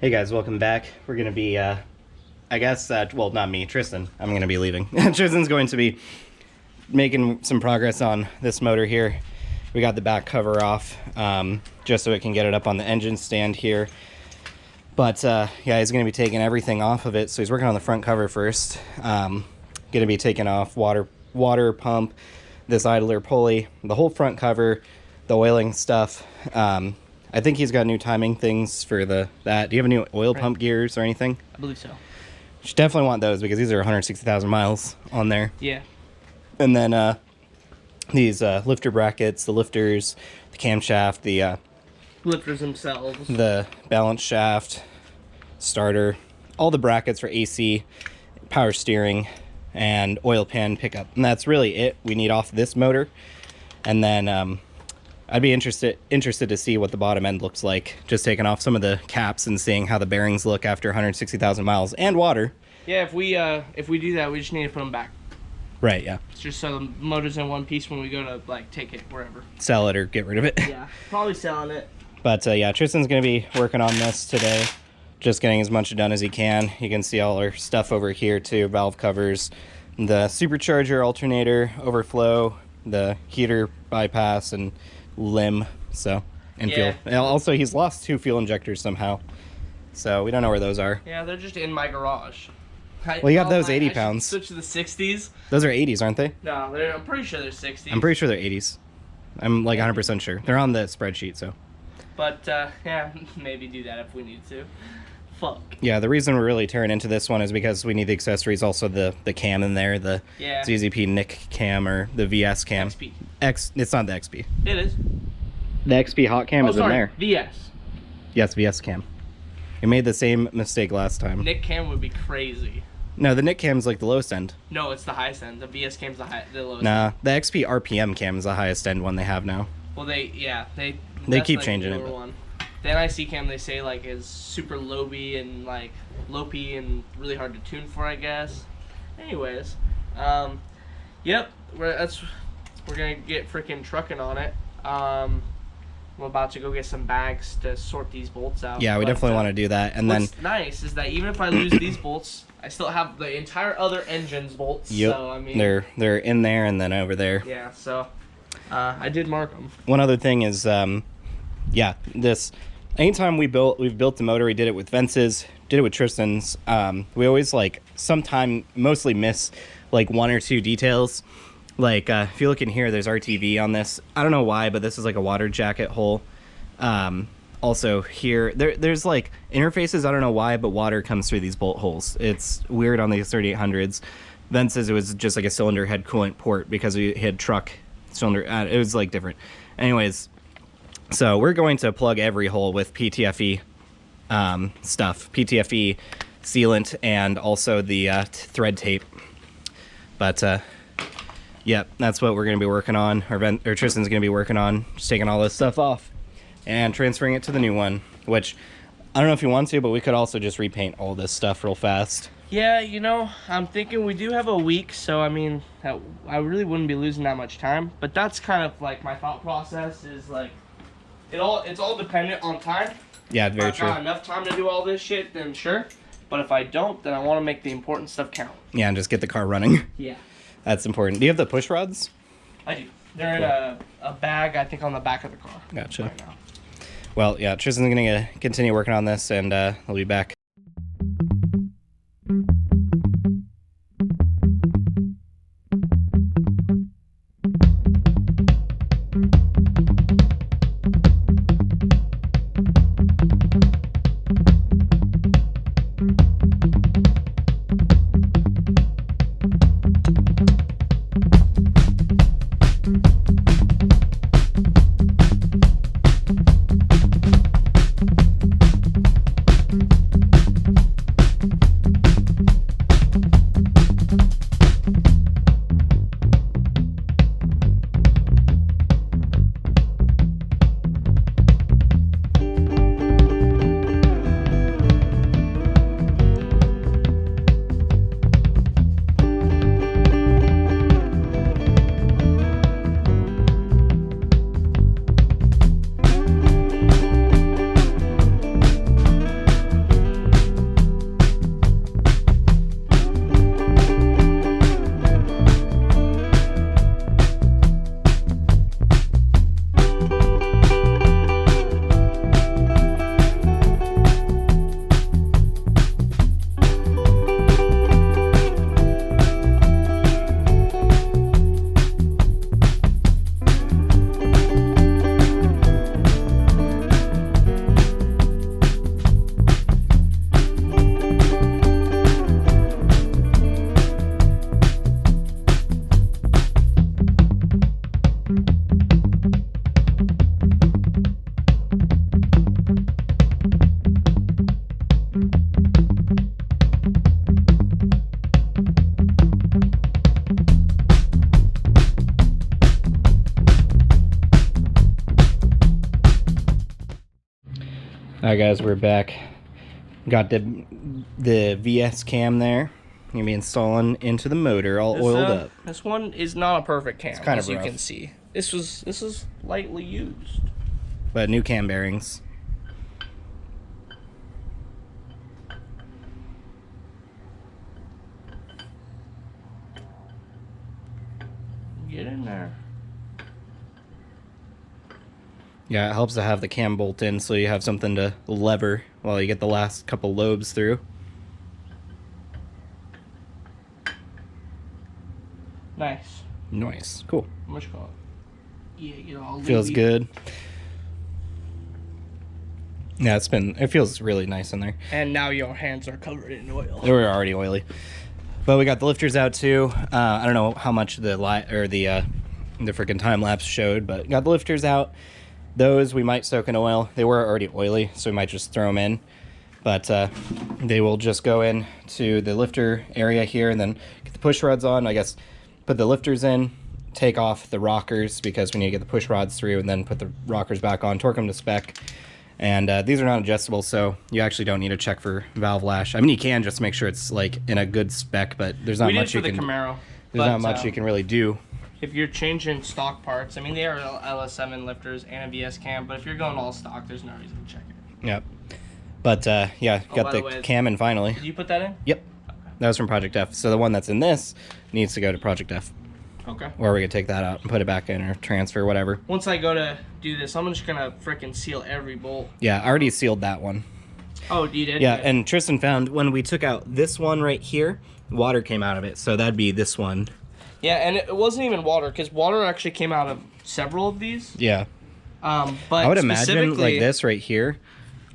Hey guys, welcome back. We're going to be, I guess, well, not me, Tristan. I'm going to be leaving. Tristan's going to be making some progress on this motor here. We got the back cover off, just so it can get it up on the engine stand here. But, yeah, he's going to be taking everything off of it. So he's working on the front cover first. Going to be taking off water pump, this idler pulley, the whole front cover, the oiling stuff. I think he's got new timing things for that. Do you have any oil pump gears or anything? I believe so. You should definitely want those because these are 160,000 miles on there. Yeah. And then these lifter brackets, the lifters, the camshaft, the lifters themselves, the balance shaft, starter, all the brackets for AC, power steering, and oil pan pickup. And that's really it we need off this motor. And then I'd be interested to see what the bottom end looks like. Just taking off some of the caps and seeing how the bearings look after 160,000 miles and water. Yeah, if we do that, we just need to put them back. Right, yeah. It's just so the motor's in one piece when we go to like take it wherever. Sell it or get rid of it. Yeah, probably selling it. But yeah, Tristan's gonna be working on this today. Just getting as much done as he can. You can see all our stuff over here too. Valve covers, the supercharger, alternator, overflow, the heater bypass, and limb, so, and yeah. Fuel. Also, he's lost 2 fuel injectors somehow, so we don't know where those are. Yeah, they're just in my garage. Well, you got those 80 pounds. Switch to the 60s. Those are 80s, aren't they? No, I'm pretty sure they're 60s. I'm pretty sure they're 80s. I'm like 100% sure. They're on the spreadsheet, so. But, yeah, maybe do that if we need to. Fuck. Yeah, the reason we're really tearing into this one is because we need the accessories, also the cam in there, the ZZP Nick cam or the VS cam. XP. It's not the XP. It is. The XP hot cam is in there. VS. Yes, VS cam. You made the same mistake last time. Nick cam would be crazy. No, the Nick cam's like the lowest end. No, it's the highest end. The VS cam's the lowest end. Nah, the XP RPM cam is the highest end one they have now. Well, they keep like changing it. One. The NIC cam they say like is super lopey and like and really hard to tune for, I guess. Anyways, yep, we're gonna get freaking trucking on it. I'm about to go get some bags to sort these bolts out. Yeah, we definitely want to do that. And what's nice is that even if I lose these bolts, I still have the entire other engine's bolts. Yep, so, I mean, they're in there and then over there. Yeah, so I did mark them. One other thing is, yeah, anytime we've built the motor, we did it with Vince's, did it with Tristan's. We always mostly miss like 1 or 2 details. Like if you look in here, there's RTV on this. I don't know why, but this is like a water jacket hole. Also here, there's like interfaces. I don't know why, but water comes through these bolt holes. It's weird on these 3800s. Vince says it was just like a cylinder head coolant port because we had truck cylinder. It was like different. Anyways, so we're going to plug every hole with PTFE stuff, PTFE sealant, and also the thread tape. But yep, that's what we're going to be working on, or Tristan's going to be working on, just taking all this stuff off and transferring it to the new one, which I don't know if you want to, but we could also just repaint all this stuff real fast. Yeah, you know, I'm thinking we do have a week, so I mean, I really wouldn't be losing that much time, but that's kind of like my thought process is like, it's all dependent on time. Yeah, very true. If I got enough time to do all this shit, then sure, but if I don't, then I want to make the important stuff count. Yeah, and just get the car running. Yeah. That's important. Do you have the push rods? I do. They're in a bag, I think, on the back of the car. Gotcha. Right now. Well, yeah, Tristan's going to continue working on this, and I'll be back. Alright guys, we're back. Got the VS cam there. Gonna be installing into the motor, all oiled up. This one is not a perfect cam, kind of as you rough. can see. This is lightly used. But new cam bearings. Get in there. Yeah, it helps to have the cam bolt in so you have something to lever while you get the last couple lobes through. Nice. Nice. Cool. How much call it? Yeah, you know, Feels good. Yeah, it feels really nice in there. And now your hands are covered in oil. They were already oily. But we got the lifters out too. I don't know how much the freaking time lapse showed, but got the lifters out. Those we might soak in oil. They were already oily, so we might just throw them in. But they will just go in to the lifter area here and then get the push rods on. I guess put the lifters in, take off the rockers because we need to get the push rods through and then put the rockers back on, torque them to spec. And these are not adjustable, so you actually don't need to check for valve lash. I mean, you can just make sure it's like in a good spec, but there's not much you can. Camaro, there's not much you can really do. If you're changing stock parts, I mean, they are L67 lifters and a VS cam, but if you're going all stock, there's no reason to check it. Yep. But yeah, got the cam in finally. Did you put that in? Yep. That was from Project F. So the one that's in this needs to go to Project F. Okay. Or we could take that out and put it back in or transfer, whatever. Once I go to do this, I'm just gonna freaking seal every bolt. Yeah, I already sealed that one. Oh, you did? Yeah, and Tristan found when we took out this one right here, water came out of it. So that'd be this one. Yeah, and it wasn't even water, because water actually came out of several of these. Yeah. But I would imagine like this right here.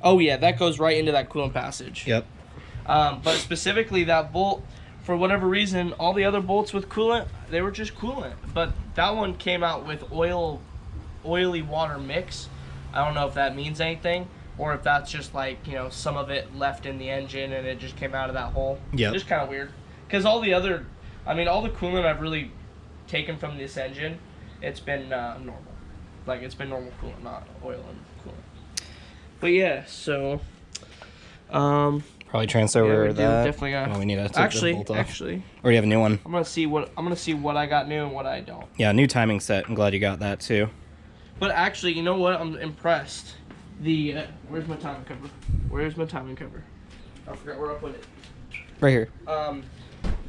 Oh yeah, that goes right into that coolant passage. Yep. But specifically that bolt, for whatever reason, all the other bolts with coolant, they were just coolant. But that one came out with oily water mix. I don't know if that means anything, or if that's just like, you know, some of it left in the engine and it just came out of that hole. Yeah. Just kind of weird. Because all the other, I mean, all the coolant I've really taken from this engine, it's been normal. Like, it's been normal coolant, not oil and coolant. But yeah, so probably transfer over that. Definitely got. Oh, we need to take the bolt off. Actually, or you have a new one. I'm gonna see what I got new and what I don't. Yeah, new timing set. I'm glad you got that too. But actually, you know what? I'm impressed. The where's my timing cover? Where's my timing cover? I forgot where I put it. Right here.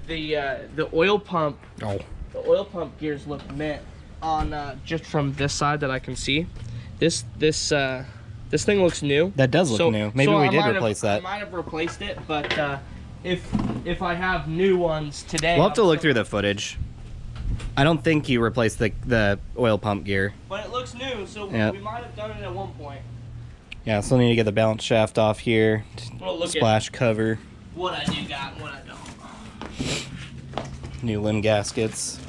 The oil pump. Oh. The oil pump gears look mint on just from this side that I can see. This thing looks new. That does look new. Maybe we did replace that. I might have replaced it, but if I have new ones today, We'll have to look through the footage. I don't think you replaced the oil pump gear. But it looks new, so Yep. we might have done it at one point. Yeah, still need to get the balance shaft off here. Well, look Splash cover. What I do got and what I don't. New limb gaskets.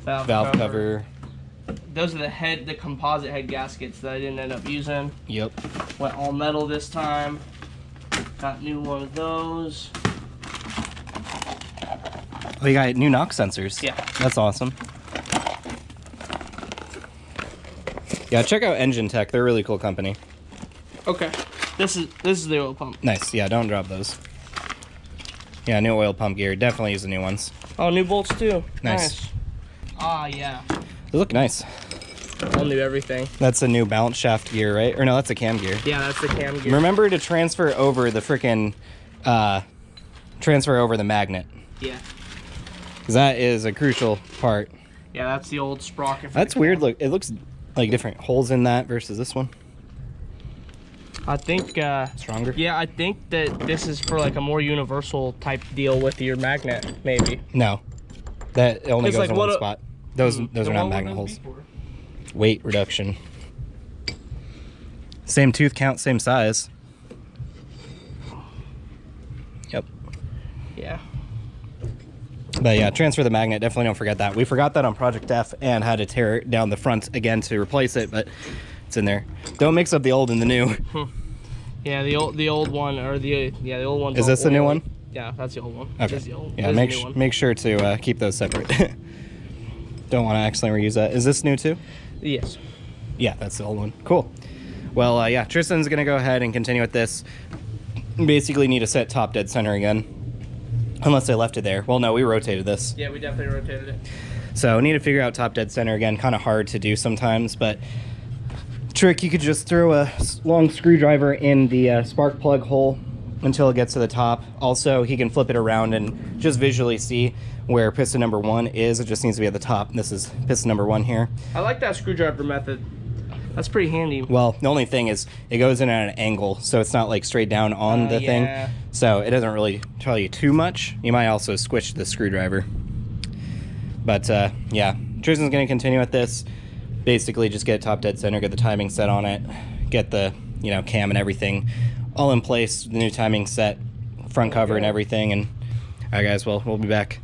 Valve cover. Those are the composite head gaskets that I didn't end up using. Yep. Went all metal this time. Got new one of those. Oh, you got new knock sensors. Yeah. That's awesome. Yeah, check out Enginetech. They're a really cool company. Okay. This is the oil pump. Nice. Yeah, don't drop those. Yeah, new oil pump gear. Definitely use the new ones. Oh, new bolts too. Nice. Ah, yeah. They look nice. All new everything. That's a new balance shaft gear, right? Or no, that's a cam gear. Yeah, that's the cam gear. Remember to transfer over the frickin' magnet. Yeah. Because that is a crucial part. Yeah, that's the old sprocket. That's weird. Look, it looks like different holes in that versus this one. I think stronger. Yeah, I think that this is for like a more universal type deal with your magnet, maybe. No, that only goes like in one spot. Those are not magnet holes. Weight reduction. Same tooth count, same size. Yep. Yeah. But yeah, transfer the magnet. Definitely don't forget that. We forgot that on Project F and had to tear down the front again to replace it, but it's in there. Don't mix up the old and the new. Yeah, the old one or the old one. Is this the new one? Yeah, that's the old one. Okay. The old, yeah, make sure to keep those separate. Don't want to accidentally reuse that. Is this new too? Yes. Yeah, that's the old one. Cool. Well, yeah, Tristan's gonna go ahead and continue with this. Basically need to set top dead center again. Unless I left it there. Well, no, we rotated this. Yeah, we definitely rotated it. So need to figure out top dead center again. Kind of hard to do sometimes, but trick, you could just throw a long screwdriver in the spark plug hole until it gets to the top. Also, he can flip it around and just visually see where piston number 1 is. It just needs to be at the top. This is piston number 1 here. I like that screwdriver method. That's pretty handy. Well, the only thing is it goes in at an angle, so it's not like straight down on the thing. So it doesn't really tell you too much. You might also squish the screwdriver. But yeah, Tristan's going to continue with this. Basically just get top dead center, get the timing set on it, get the, you know, cam and everything all in place, the new timing set, front cover and everything. And all right, guys, well, we'll be back.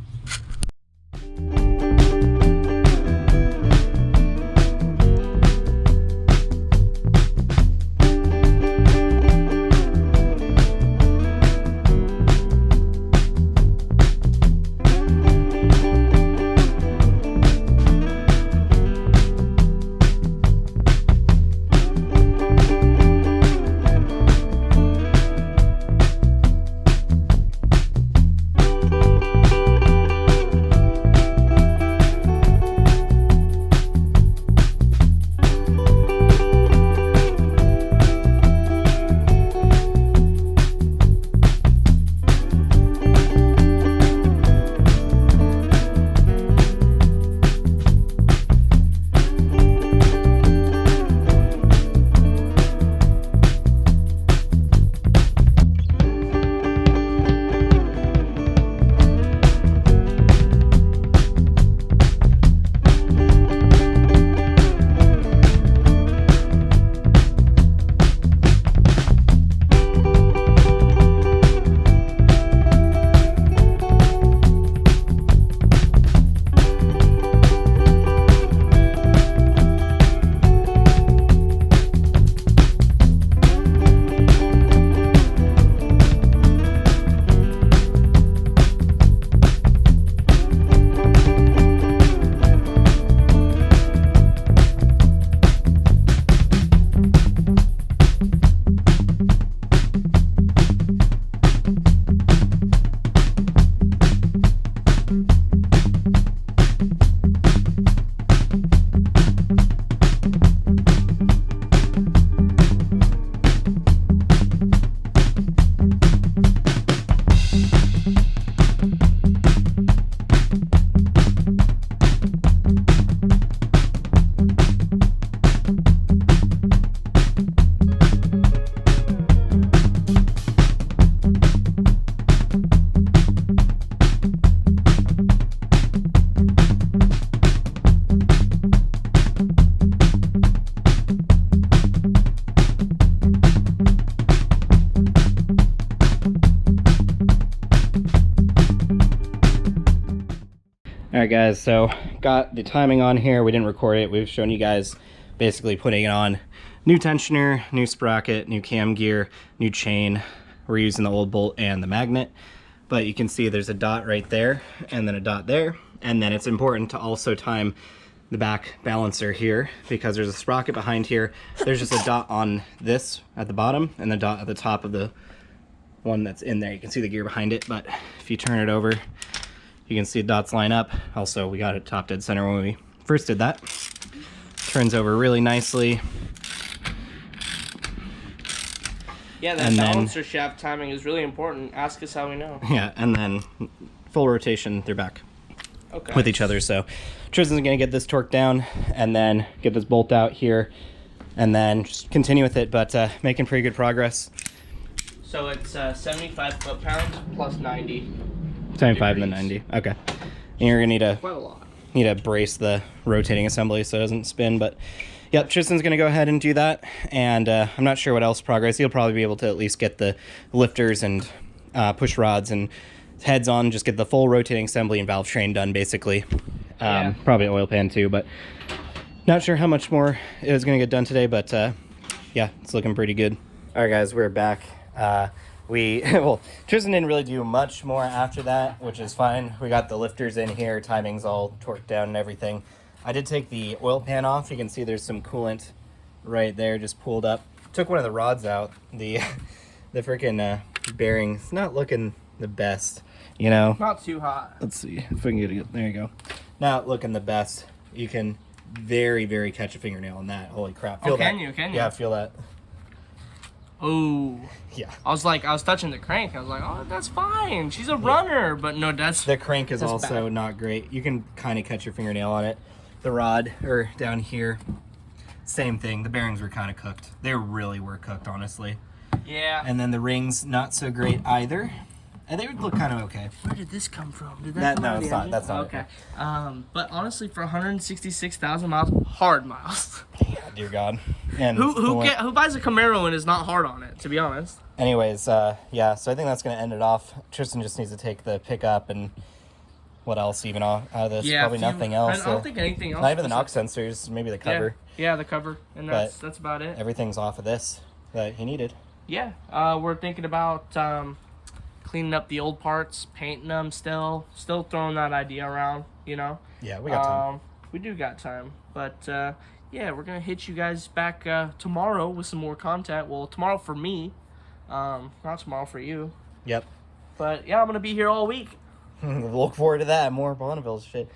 Alright guys, so got the timing on here. We didn't record it. We've shown you guys basically putting it on. New tensioner, new sprocket, new cam gear, new chain. We're using the old bolt and the magnet. But you can see there's a dot right there and then a dot there. And then it's important to also time the back balancer here because there's a sprocket behind here. There's just a dot on this at the bottom and the dot at the top of the one that's in there. You can see the gear behind it, but if you turn it over, you can see the dots line up. Also, we got it top dead center when we first did that. Turns over really nicely. Yeah, that balancer shaft timing is really important. Ask us how we know. Yeah, and then full rotation, they're back with each other. So Tristan's gonna get this torqued down and then get this bolt out here and then just continue with it, but making pretty good progress. So it's 75 foot-pounds plus 90. 75 and then 90. Okay. And you're gonna need quite a lot. Need to brace the rotating assembly so it doesn't spin, but yep, Tristan's gonna go ahead and do that, and I'm not sure what else progress. He'll probably be able to at least get the lifters and push rods and heads on, just get the full rotating assembly and valve train done basically. Probably oil pan too, but not sure how much more is gonna get done today, but yeah, it's looking pretty good. All right guys, we're back. Well, Tristan didn't really do much more after that, which is fine. We got the lifters in here, timing's all torqued down and everything. I did take the oil pan off. You can see there's some coolant right there just pulled up took one of the rods out. The freaking bearing's not looking the best, you know. Not too hot. Let's see if I can get it. There you go. Not looking the best. You can very catch a fingernail on that. Holy crap! Feel that? Can you? Yeah, feel that. Oh. Yeah. I was touching the crank. I was like, oh, that's fine. She's a runner, but no, the crank is also bad. not great. You can kind of catch your fingernail on it. The rod, or down here, same thing. The bearings were kind of cooked. They really were cooked, honestly. Yeah. And then the rings, not so great either. And they would look kind of okay. Where did this come from? Did that come no, out of it's the not. engine? That's not okay. But honestly, for 166,000 miles, hard miles. Yeah, dear God. And who buys a Camaro and is not hard on it? To be honest. Anyways, yeah. So I think that's gonna end it off. Tristan just needs to take the pickup and what else even out of this? Yeah, probably nothing else. I don't think anything else. Not even the knock sensors. Maybe the cover. Yeah, the cover, and that's about it. Everything's off of this that he needed. Yeah, we're thinking about cleaning up the old parts, painting them. Still throwing that idea around. You know. Yeah, we got time. We do got time, but yeah, we're gonna hit you guys back tomorrow with some more content. Well, tomorrow for me, not tomorrow for you. Yep. But yeah, I'm gonna be here all week. Look forward to that. More Bonneville shit.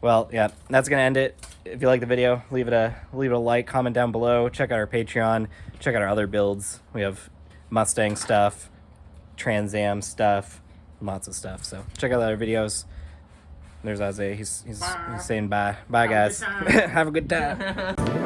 Well, yeah, that's gonna end it. If you like the video, leave it a like, comment down below. Check out our Patreon. Check out our other builds. We have Mustang stuff, Trans Am stuff, lots of stuff. So check out our videos. There's Isaiah. He's saying bye. Bye, guys. Have a good time.